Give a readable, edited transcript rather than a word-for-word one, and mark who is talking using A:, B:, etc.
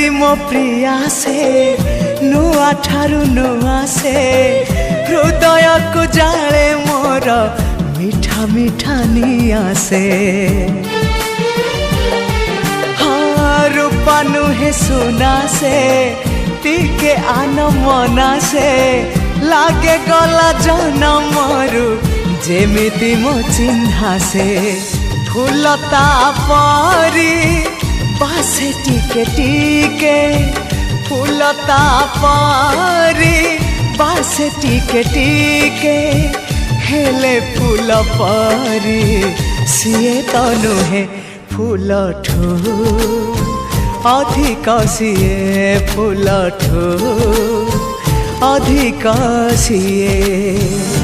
A: मो प्रिया से नुआ ठारू नुआ से हृदय को जाले मोर मीठा मीठा निया से हाँ रूपा नुहे सुना से टिके आन मना से लागे गला जनमरु जेमिति मो चिन्हा से फूलता परी बासे टिके टिके फूलता परी बासे टिके टिके हेले फूल परी सीए तो नुहे फूल ठू अधिक सीए फूल ठू अधिक सीए।